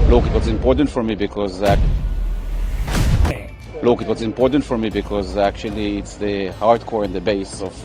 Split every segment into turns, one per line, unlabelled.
Look, it was important for me because look, it was important for me because actually it's the hardcore and the base of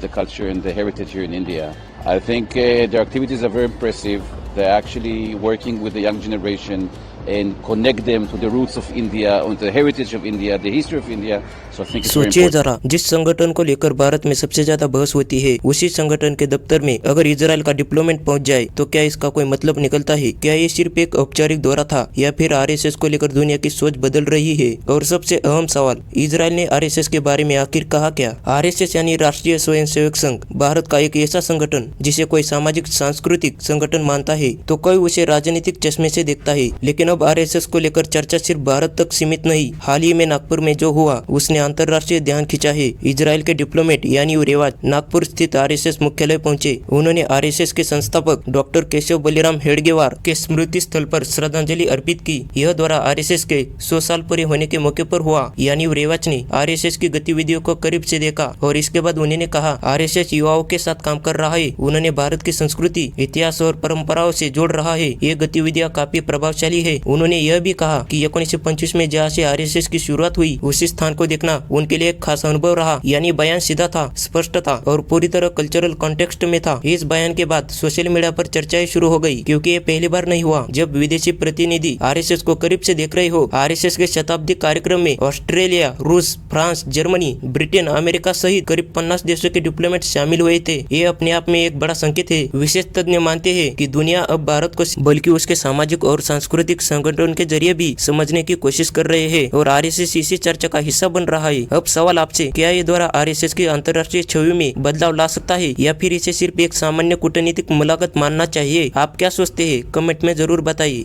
the culture and the heritage here in India. I think their activities are very impressive. They're actually working with the young generation and connect them to the roots of India, on the heritage of India, the history of India. So I think it's very
सोचिए
important.
जरा, जिस संगठन को लेकर भारत में सबसे ज्यादा बहस होती है, उसी संगठन के दफ्तर में अगर इजराइल का डिप्लोमेट पहुंच जाए तो क्या इसका कोई मतलब निकलता है? क्या ये सिर्फ एक औपचारिक दौरा था या फिर आरएसएस को लेकर दुनिया की सोच बदल रही है? और सबसे अहम सवाल, इजराइल ने आरएसएस के बारे में आखिर कहा क्या? आरएसएस यानी राष्ट्रीय स्वयंसेवक संघ भारत का एक ऐसा संगठन जिसे कोई सामाजिक सांस्कृतिक संगठन मानता है तो कोई उसे राजनीतिक चश्मे से देखता है। लेकिन अब आरएसएस को लेकर चर्चा सिर्फ भारत तक सीमित नहीं, हाल ही में नागपुर में जो हुआ उसने अंतर्राष्ट्रीय ध्यान खींचा है। इजराइल के डिप्लोमेट यानी रेवाज नागपुर स्थित आरएसएस मुख्यालय पहुंचे। उन्होंने आरएसएस के संस्थापक डॉक्टर केशव बलिराम हेडगेवार के स्मृति स्थल पर श्रद्धांजलि अर्पित की। यह दौरा आरएसएस के 100 साल पूरे होने के मौके पर हुआ। यानी रेवाज ने आरएसएस की गतिविधियों को करीब से देखा और इसके बाद उन्होंने कहा आरएसएस युवाओं के साथ काम कर रहा है। उन्होंने भारत की संस्कृति, इतिहास और परंपराओं से जोड़ रहा है। ये गतिविधियां काफी प्रभावशाली है। उन्होंने यह भी कहा कि 1925 में जहाँ से आरएसएस की शुरुआत हुई उसी स्थान को देखना उनके लिए एक खास अनुभव रहा। यानी बयान सीधा था, स्पष्ट था और पूरी तरह कल्चरल कॉन्टेक्स्ट में था। इस बयान के बाद सोशल मीडिया पर चर्चाएं शुरू हो गई क्योंकि ये पहली बार नहीं हुआ जब विदेशी प्रतिनिधि आरएसएस को करीब से देख रहे हो। आरएसएस के शताब्दी कार्यक्रम में ऑस्ट्रेलिया, रूस, फ्रांस, जर्मनी, ब्रिटेन, अमेरिका सहित करीब 50 देशों के डिप्लोमेट शामिल हुए थे। ये अपने आप में एक बड़ा संकेत है। विशेष तज्ञ मानते हैं कि दुनिया अब भारत को बल्कि उसके सामाजिक और सांस्कृतिक संगठन के जरिए भी समझने की कोशिश कर रहे हैं और आरएसएस इसी चर्चा का हिस्सा बन रहा है। अब सवाल आपसे, क्या ये द्वारा आरएसएस की अंतर्राष्ट्रीय छवि में बदलाव ला सकता है या फिर इसे सिर्फ एक सामान्य कूटनीतिक मुलाकात मानना चाहिए? आप क्या सोचते हैं? कमेंट में जरूर बताइए।